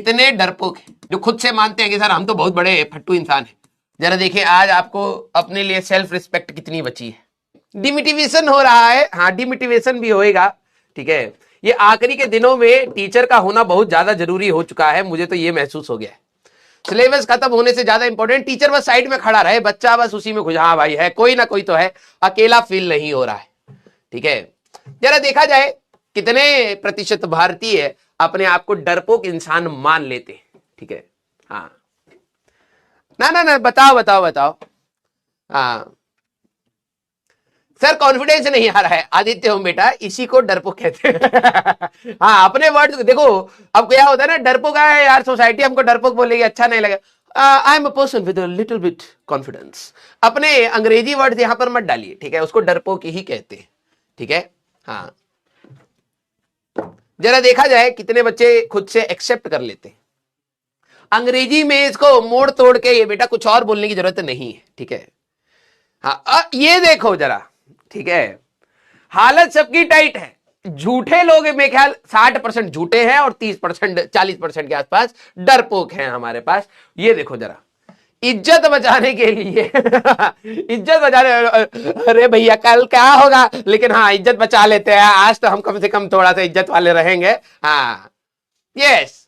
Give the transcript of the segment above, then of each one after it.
कितने डरपोक हैं जो खुद से मानते हैं कि सर हम तो बहुत बड़े फट्टू इंसान हैं। जरा देखिए आज आपको अपने लिए सेल्फ रिस्पेक्ट कितनी बची है। डिमोटिवेशन हो रहा है, हाँ डिमोटिवेशन भी होएगा, ठीक है। ये आखिरी के दिनों में टीचर का होना बहुत ज्यादा जरूरी हो चुका है, मुझे तो ये महसूस हो गया है। सिलेबस खत्म होने से ज्यादा इंपॉर्टेंट टीचर बस साइड में खड़ा रहे, बच्चा बस उसी में खुश, हाँ भाई है कोई ना कोई तो है, अकेला फील नहीं हो रहा है, ठीक है। जरा देखा जाए कितने प्रतिशत भारतीय अपने आप को डरपोक इंसान मान लेते हैं, ठीक है। हाँ ना ना ना बताओ बताओ बताओ। हाँ सर कॉन्फिडेंस नहीं आ रहा है, आदित्य हो बेटा, इसी को डरपोक कहते हैं। हाँ अपने वर्ड देखो, अब क्या होता है ना, डरपोक है यार, सोसाइटी हमको डरपोक बोलेगी, अच्छा नहीं लगेगा। I am a person with a little bit confidence. अपने अंग्रेजी वर्ड यहां पर मत डालिए, ठीक है, उसको डरपोक ही कहते हैं, ठीक है। हाँ जरा देखा जाए कितने बच्चे खुद से एक्सेप्ट कर लेते हैं। अंग्रेजी में इसको मोड़ तोड़ के ये बेटा कुछ और बोलने की जरूरत नहीं है, ठीक है। हाँ ये देखो जरा, ठीक है, हालत सबकी टाइट है। झूठे लोग मेरे ख्याल 60% झूठे हैं और 30% 40% के आसपास डरपोक हैं हमारे पास। ये देखो जरा, इज्जत बचाने के लिए इज्जत बचाने, अरे भैया कल क्या होगा, लेकिन हाँ इज्जत बचा लेते हैं, आज तो हम कम से कम थोड़ा सा इज्जत वाले रहेंगे। हाँ यस,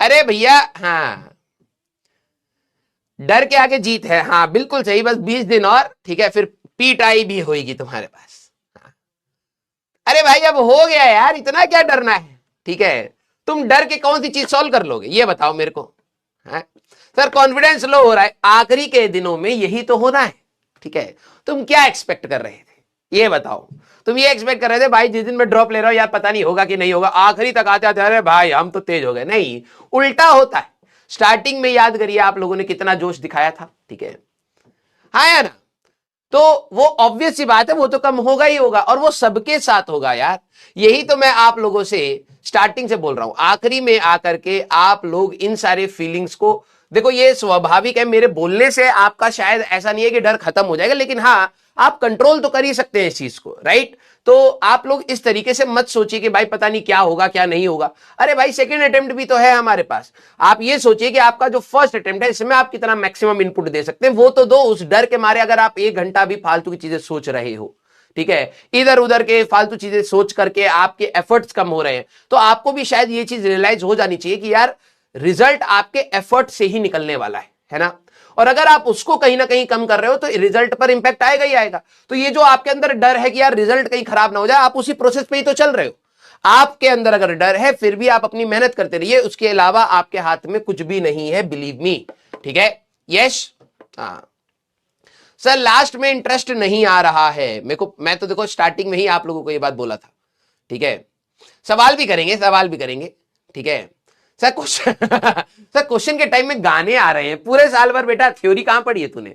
अरे भैया हाँ डर के आगे जीत है, हाँ बिल्कुल सही, बस 20 दिन और, ठीक है, फिर पीटाई भी होगी तुम्हारे पास। हाँ। अरे भाई अब हो गया यार, इतना क्या डरना है, ठीक है। तुम डर के कौन सी चीज सॉल्व कर लोगे ये बताओ मेरे को। हाँ? सर कॉन्फिडेंस लो हो रहा है, आखिरी के दिनों में यही तो होना है, ठीक है। तुम क्या एक्सपेक्ट कर रहे थे ये बताओ। तुम ये एक्सपेक्ट कर रहे थे भाई जिस दिन मैं ड्रॉप ले रहा हूं यार पता नहीं होगा कि नहीं होगा, आखिरी तक आते आते अरे भाई हम तो तेज हो गए, नहीं उल्टा होता है। स्टार्टिंग में याद करिए आप लोगों ने कितना जोश दिखाया था, ठीक है, हाँ या ना, तो वो ऑब्वियस सी बात है, वो तो कम होगा ही होगा, और वो सबके साथ होगा यार। यही तो मैं आप लोगों से स्टार्टिंग से बोल रहा हूं, आखिरी में आकर के आप लोग इन सारे फीलिंग्स को देखो, ये स्वाभाविक है, मेरे बोलने से आपका शायद ऐसा नहीं है कि डर खत्म हो जाएगा, लेकिन हाँ आप कंट्रोल तो कर ही सकते हैं इस चीज को, राइट। तो आप लोग इस तरीके से मत सोचिए कि भाई पता नहीं क्या होगा क्या नहीं होगा। अरे भाई सेकंड अटेम्प्ट भी तो है हमारे पास। आप ये सोचिए कि आपका जो फर्स्ट अटेम्प्ट है इसमें आप कितना मैक्सिमम इनपुट दे सकते हैं, वो तो दो। उस डर के मारे अगर आप 1 घंटा भी फालतू की चीजें सोच रहे हो, ठीक है, इधर उधर के फालतू चीजें सोच करके आपके एफर्ट्स कम हो रहे हैं, तो आपको भी शायद ये चीज रियलाइज हो जानी चाहिए कि यार रिजल्ट आपके एफर्ट से ही निकलने वाला है ना। और अगर आप उसको कहीं ना कहीं कम कर रहे हो तो रिजल्ट पर इंपैक्ट आएगा ही आएगा। तो ये जो आपके अंदर डर है कि यार रिजल्ट कहीं खराब ना हो जाए, आप उसी प्रोसेस पे ही तो चल रहे हो। आपके अंदर अगर डर है फिर भी आप अपनी मेहनत करते रहिए, उसके अलावा आपके हाथ में कुछ भी नहीं है, बिलीव मी, ठीक है। यस हाँ सर लास्ट में इंटरेस्ट नहीं आ रहा है मेरे को, मैं तो देखो स्टार्टिंग में ही आप लोगों को ये बात बोला था, ठीक है। सवाल भी करेंगे, ठीक है। सर क्वेश्चन सर क्वेश्चन के टाइम में गाने आ रहे हैं, पूरे साल भर बेटा थ्योरी कहां पढ़ी है तूने।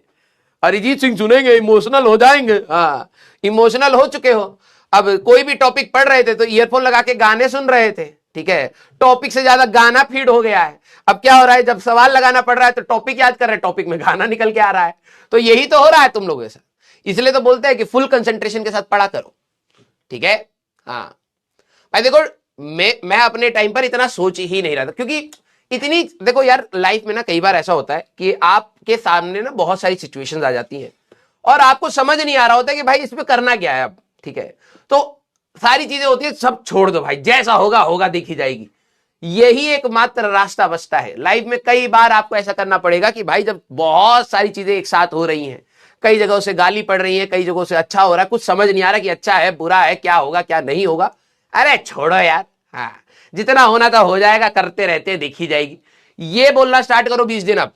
अरिजीत सिंह सुनेंगे इमोशनल हो जाएंगे, हाँ इमोशनल हो चुके हो। अब कोई भी टॉपिक पढ़ रहे थे तो ईयरफोन लगा के गाने सुन रहे थे, ठीक है, टॉपिक से ज्यादा गाना फीड हो गया है। अब क्या हो रहा है, जब सवाल लगाना पड़ रहा है तो टॉपिक याद कर रहे हैं, टॉपिक में गाना निकल के आ रहा है। तो यही तो हो रहा है तुम लोगों के साथ, इसलिए तो बोलते हैं कि फुल कंसेंट्रेशन के साथ पढ़ा करो, ठीक है। हाँ भाई देखो मैं अपने टाइम पर इतना सोच ही नहीं रहा था, क्योंकि इतनी देखो यार लाइफ में ना कई बार ऐसा होता है कि आपके सामने ना बहुत सारी सिचुएशंस आ जाती हैं और आपको समझ नहीं आ रहा होता कि भाई इस पे करना क्या है अब, ठीक है। तो सारी चीजें होती है, सब छोड़ दो भाई, जैसा होगा होगा देखी जाएगी। यही एकमात्र रास्ता बचता है लाइफ में। कई बार आपको ऐसा करना पड़ेगा कि भाई जब बहुत सारी चीजें एक साथ हो रही हैं, कई जगहों से गाली पड़ रही है, कई जगहों से अच्छा हो रहा है, कुछ समझ नहीं आ रहा कि अच्छा है बुरा है, क्या होगा क्या नहीं होगा, अरे छोड़ो यार, हाँ जितना होना था हो जाएगा, करते रहते देखी जाएगी। ये बोलना स्टार्ट करो 20 दिन अब,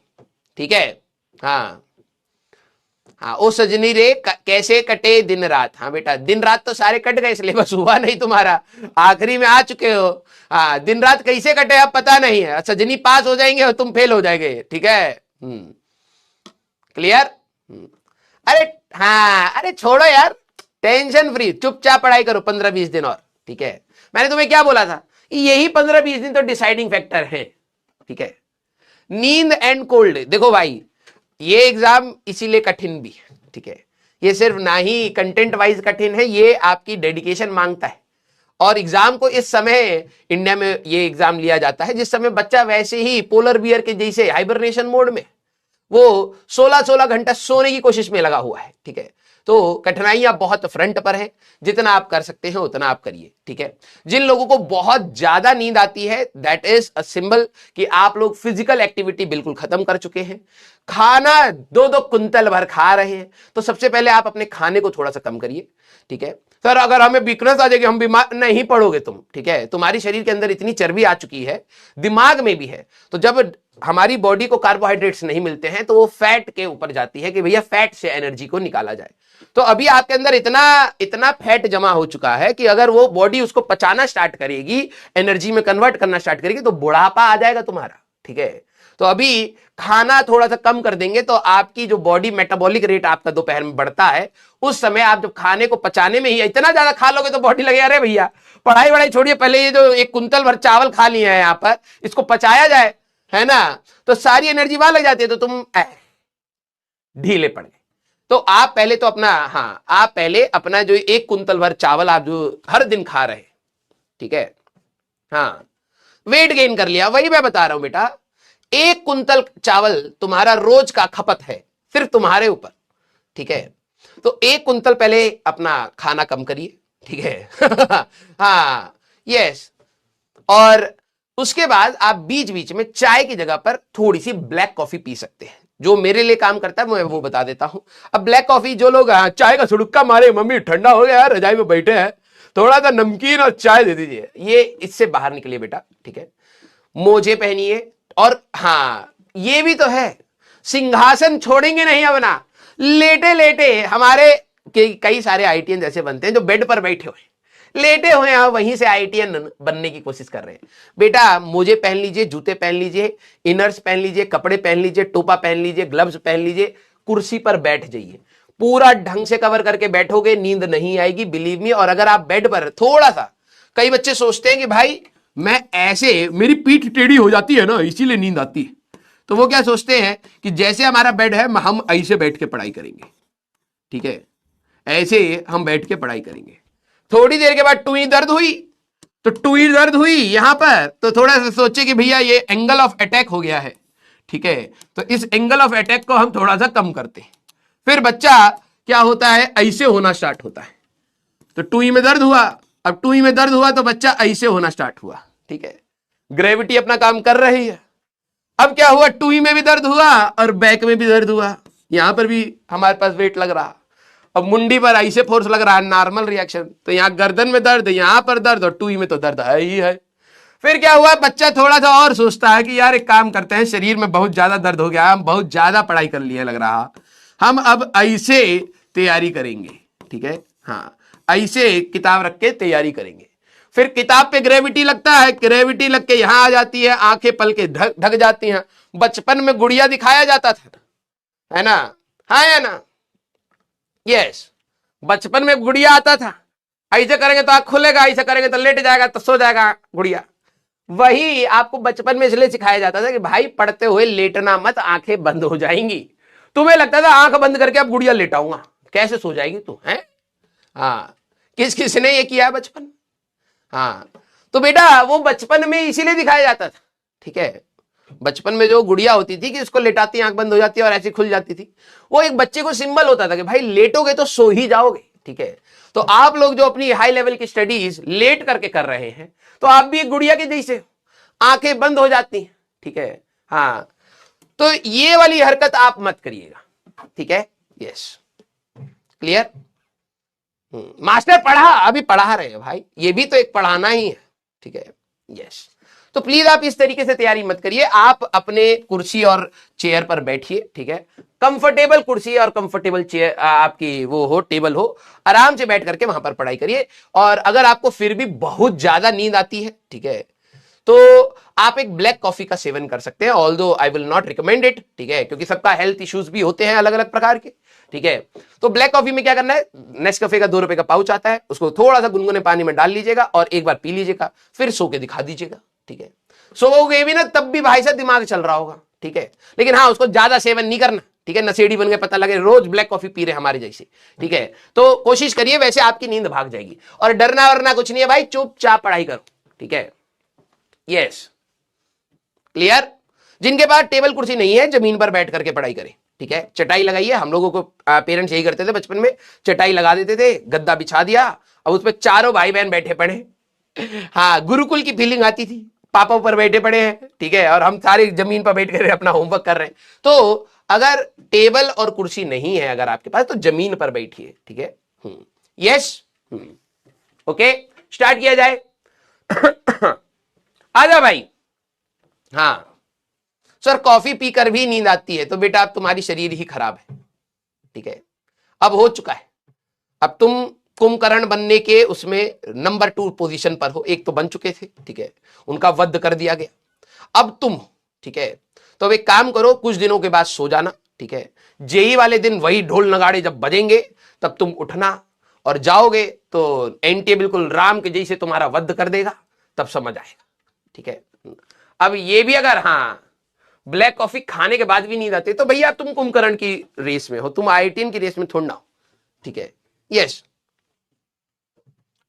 ठीक है। हाँ हाँ ओ सजनी रे कैसे कटे दिन रात, हाँ बेटा दिन रात तो सारे कट गए, सिलेबस हुआ नहीं तुम्हारा, आखिरी में आ चुके हो। हाँ दिन रात कैसे कटे अब पता नहीं है, सजनी पास हो जाएंगे और तुम फेल हो जाएंगे, ठीक है। क्लियर। अरे हाँ अरे छोड़ो यार, टेंशन फ्री चुपचाप पढ़ाई करो 15-20 दिन और, ठीक है। मैंने तुम्हें क्या बोला था, यही 15-20 दिन तो डिसाइडिंग फैक्टर है, ठीक है। नींद एंड कोल्ड, देखो भाई ये एग्जाम इसीलिए कठिन भी है, ठीक है। ये सिर्फ ना ही कंटेंट वाइज कठिन है, ये आपकी डेडिकेशन मांगता है। और एग्जाम को इस समय इंडिया में ये एग्जाम लिया जाता है जिस समय बच्चा वैसे ही पोलर बियर के जैसे हाइबरनेशन मोड में वो 16-16 घंटा सोने की कोशिश में लगा हुआ है, ठीक है। तो कठिनाइयां बहुत फ्रंट पर है, जितना आप कर सकते हैं उतना आप करिए, ठीक है। जिन लोगों को बहुत ज्यादा नींद आती है दैट इज अ सिंबल कि आप लोग फिजिकल एक्टिविटी बिल्कुल खत्म कर चुके हैं, खाना 2-2 कुंतल भर खा रहे हैं। तो सबसे पहले आप अपने खाने को थोड़ा सा कम करिए, ठीक है। सर अगर हमें वीकनेस आ जाएगी, हम बीमार नहीं पड़ोगे तुम, ठीक है। तुम्हारी शरीर के अंदर इतनी चर्बी आ चुकी है, दिमाग में भी है, तो जब हमारी बॉडी को कार्बोहाइड्रेट्स नहीं मिलते हैं तो वो फैट के ऊपर जाती है कि भैया फैट से एनर्जी को निकाला जाए। तो अभी आपके अंदर इतना इतना फैट जमा हो चुका है कि अगर वो बॉडी उसको पचाना स्टार्ट करेगी, एनर्जी में कन्वर्ट करना स्टार्ट करेगी, तो बुढ़ापा आ जाएगा तुम्हारा, ठीक है। तो अभी खाना थोड़ा सा कम कर देंगे तो आपकी जो बॉडी मेटाबॉलिक रेट आपका दोपहर में बढ़ता है, उस समय आप जब खाने को पचाने में ही इतना ज्यादा खा लोगे तो बॉडी लगे अरे भैया पढ़ाई वढ़ाई छोड़िए, पहले ये जो 1 कुंतल भर चावल खा लिए हैं यहाँ पर, इसको पचाया जाए, है ना, तो सारी एनर्जी वहां लग जाती है, तो तुम ढीले पड़ गए। तो आप पहले तो अपना, हाँ आप पहले अपना जो 1 कुंतल भर चावल आप जो हर दिन खा रहे, ठीक है, हाँ वेट गेन कर लिया, वही मैं बता रहा हूं बेटा। 1 कुंतल चावल तुम्हारा रोज का खपत है सिर्फ तुम्हारे ऊपर, ठीक है। तो 1 कुंतल पहले अपना खाना कम करिए, ठीक है। हाँ यस, और उसके बाद आप बीच बीच में चाय की जगह पर थोड़ी सी ब्लैक कॉफी पी सकते हैं, जो मेरे लिए काम करता है मैं वो बता देता हूं। अब ब्लैक कॉफी जो लोग चाय का सुड़ुक्का मारे, मम्मी ठंडा हो गया यार, रजाई में बैठे हैं, थोड़ा सा नमकीन और चाय दे दीजिए, ये इससे बाहर निकलिए बेटा, ठीक है। मोजे पहनिए, और हाँ ये भी तो है, सिंहासन छोड़ेंगे नहीं अपना, लेटे लेटे हमारे कई सारे आईटीएन जैसे बनते हैं जो बेड पर बैठे हुए लेटे हुए हैं, वहीं से आईटीएन बनने की कोशिश कर रहे हैं। बेटा मोजे पहन लीजिए, जूते पहन लीजिए, इनर्स पहन लीजिए, कपड़े पहन लीजिए, टोपा पहन लीजिए, ग्लव्स पहन लीजिए, कुर्सी पर बैठ जाइए, पूरा ढंग से कवर करके बैठोगे, नींद नहीं आएगी बिलीव मी। और अगर आप बेड पर थोड़ा सा, कई बच्चे सोचते हैं कि भाई मैं ऐसे, मेरी पीठ टेढ़ी हो जाती है ना इसीलिए नींद आती है, तो वो क्या सोचते हैं कि जैसे हमारा बेड है हम ऐसे बैठ के पढ़ाई करेंगे, ठीक है, ऐसे हम बैठ के पढ़ाई करेंगे। थोड़ी देर के बाद टुई दर्द हुई, तो टुई दर्द हुई यहां पर, तो थोड़ा सा सोचे कि भैया ये एंगल ऑफ अटैक हो गया है, ठीक है, तो इस एंगल ऑफ अटैक को हम थोड़ा सा कम करते हैं। फिर बच्चा क्या होता है, ऐसे होना स्टार्ट होता है, तो टुई में दर्द हुआ, अब टुई में दर्द हुआ तो बच्चा ऐसे होना स्टार्ट हुआ, ठीक है, ग्रेविटी अपना काम कर रही है। अब क्या हुआ, टुई में भी दर्द हुआ और बैक में भी दर्द हुआ, यहां पर भी हमारे पास वेट लग रहा, अब मुंडी पर ऐसे फोर्स लग रहा है, नॉर्मल रिएक्शन, तो यहां गर्दन में दर्द, यहां पर दर्द, और टुई में तो दर्द है ही है। फिर क्या हुआ, बच्चा थोड़ा सा और सोचता है कि यार एक काम करते हैं, शरीर में बहुत ज्यादा दर्द हो गया, हम बहुत ज्यादा पढ़ाई कर लिए लग रहा, हम अब ऐसे तैयारी करेंगे, ठीक है, हाँ ऐसे किताब रख के तैयारी करेंगे। फिर किताब पे ग्रेविटी लगता है, ग्रेविटी लग के यहां आ जाती है, आंखें पल के ढक जाती हैं। बचपन में गुड़िया दिखाया जाता था, है ना, हाँ या ना, यस, बचपन में गुड़िया आता था, ऐसे करेंगे तो आंख खुलेगा, ऐसे करेंगे तो लेट जाएगा, तो सो जाएगा गुड़िया। वही आपको बचपन में इसलिए सिखाया जाता था कि भाई पढ़ते हुए लेटना मत, आंखें बंद हो जाएंगी। तुम्हें लगता था आंख बंद करके अब गुड़िया लेटाऊंगा, कैसे सो जाएगी तू, है, हाँ किस किसने ये किया बचपन, हाँ तो बेटा वो बचपन में इसीलिए दिखाया जाता था, ठीक है। बचपन में जो गुड़िया होती थी कि इसको लेटाती आंख बंद हो जाती है और ऐसी खुल जाती थी, वो एक बच्चे को सिंबल होता था कि भाई लेटोगे तो सो ही जाओगे, ठीक है। तो आप लोग जो अपनी हाई लेवल की स्टडीज लेट करके कर रहे हैं, तो आप भी एक गुड़िया के जैसे आंखें बंद हो जाती हैं, ठीक है, हाँ तो ये वाली हरकत आप मत करिएगा, ठीक है, यस क्लियर। मास्टर पढ़ा, अभी पढ़ा रहे हैं भाई, ये भी तो एक पढ़ाना ही है, ठीक है, यस। तो प्लीज आप इस तरीके से तैयारी मत करिए, आप अपने कुर्सी और चेयर पर बैठिए, ठीक है, कंफर्टेबल कुर्सी और कंफर्टेबल चेयर आपकी वो हो, टेबल हो, आराम से बैठ करके वहां पर पढ़ाई करिए। और अगर आपको फिर भी बहुत ज्यादा नींद आती है, ठीक है, तो आप एक ब्लैक कॉफी का सेवन कर सकते हैं, although I will not recommend it, ठीक है, क्योंकि सबका हेल्थ इश्यूज भी होते हैं अलग अलग प्रकार के, ठीक है। तो ब्लैक कॉफी में क्या करना है, नेस्कैफे का 2 रुपए का पाउच आता है, उसको थोड़ा सा गुनगुने पानी में डाल लीजिएगा और एक बार पी लीजिएगा, फिर सो के दिखा दीजिएगा, ठीक है। सोओगे भी ना तब भी भाई साहब दिमाग चल रहा होगा, ठीक है, लेकिन हाँ उसको ज्यादा सेवन नहीं करना, ठीक है, नशेड़ी बन गए, पता लगे रोज ब्लैक कॉफी पी रहे हमारे जैसे, ठीक है। तो कोशिश करिए, वैसे आपकी नींद भाग जाएगी। और डरना वरना कुछ नहीं है भाई, चुपचाप पढ़ाई करो, ठीक है। Yes, clear. जिनके पास टेबल कुर्सी नहीं है, जमीन पर बैठ करके पढ़ाई करें, ठीक है। चटाई लगाइए, हम लोगों को पेरेंट्स यही करते थे बचपन में, चटाई लगा देते थे, गद्दा बिछा दिया, अब उस पर चारों भाई बहन बैठे पड़े। हाँ, गुरुकुल की फीलिंग आती थी, पापा ऊपर बैठे पड़े हैं, ठीक है, और हम सारे जमीन पर बैठ कर अपना होमवर्क कर रहे हैं। तो अगर टेबल और कुर्सी नहीं है अगर आपके पास, तो जमीन पर बैठिए, ठीक है। यस, ओके, स्टार्ट किया जाए। आजा भाई। हाँ सर, कॉफी पीकर भी नींद आती है, तो बेटा अब तुम्हारी शरीर ही खराब है, ठीक है। अब हो चुका है, अब तुम कुंभकर्ण बनने के उसमें नंबर 2 पोजीशन पर हो, एक तो बन चुके थे, ठीक है, उनका वध कर दिया गया, अब तुम हो, ठीक है। तो अब एक काम करो, कुछ दिनों के बाद सो जाना, ठीक है। जेई वाले दिन वही ढोल नगाड़े जब बजेंगे, तब तुम उठना और जाओगे, तो एनटीए बिल्कुल राम के जैसे तुम्हारा वध कर देगा, तब समझ आएगा, ठीक है। अब ये भी अगर हाँ ब्लैक कॉफी खाने के बाद भी नींद आती, तो भैया तुम कुंभकर्ण की रेस में हो, तुम आईआईटीएन की रेस में थोड़ा ना हो, ठीक है। यस,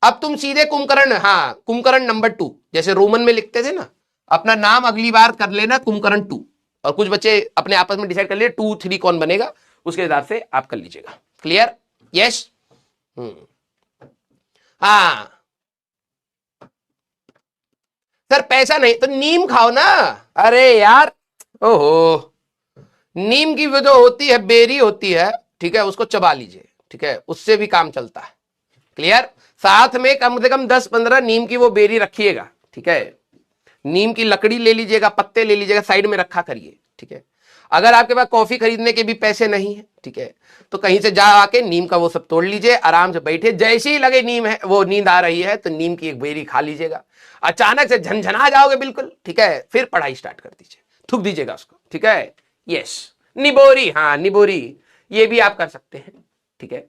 अब तुम सीधे कुंभकर्ण, हाँ कुंभकर्ण नंबर 2, जैसे रोमन में लिखते थे ना, अपना नाम अगली बार कर लेना कुंभकर्ण 2, और कुछ बच्चे अपने आपस में डिसाइड कर लिए 2 3 कौन बनेगा, उसके हिसाब से आप कर लीजिएगा। क्लियर। यस, हाँ सर पैसा नहीं तो नीम खाओ ना। अरे यार, ओहो, नीम की वो जो होती है, बेरी होती है, ठीक है, उसको चबा लीजिए, ठीक है, उससे भी काम चलता है। क्लियर। साथ में कम से कम 10-15 नीम की वो बेरी रखिएगा, ठीक है। नीम की लकड़ी ले लीजिएगा, पत्ते ले लीजिएगा, साइड में रखा करिए, ठीक है। अगर आपके पास कॉफी खरीदने के भी पैसे नहीं है, ठीक है, तो कहीं से जा आके नीम का वो सब तोड़ लीजिए, आराम से बैठे, जैसे ही लगे नीम है वो नींद आ रही है, तो नीम की एक बेरी खा लीजिएगा, अचानक से झनझना जाओगे बिल्कुल, ठीक है, फिर पढ़ाई स्टार्ट कर दीजिए, थूक दीजिएगा उसको, ठीक है। यस, निबोरी, हाँ निबोरी, ये भी आप कर सकते हैं, ठीक है।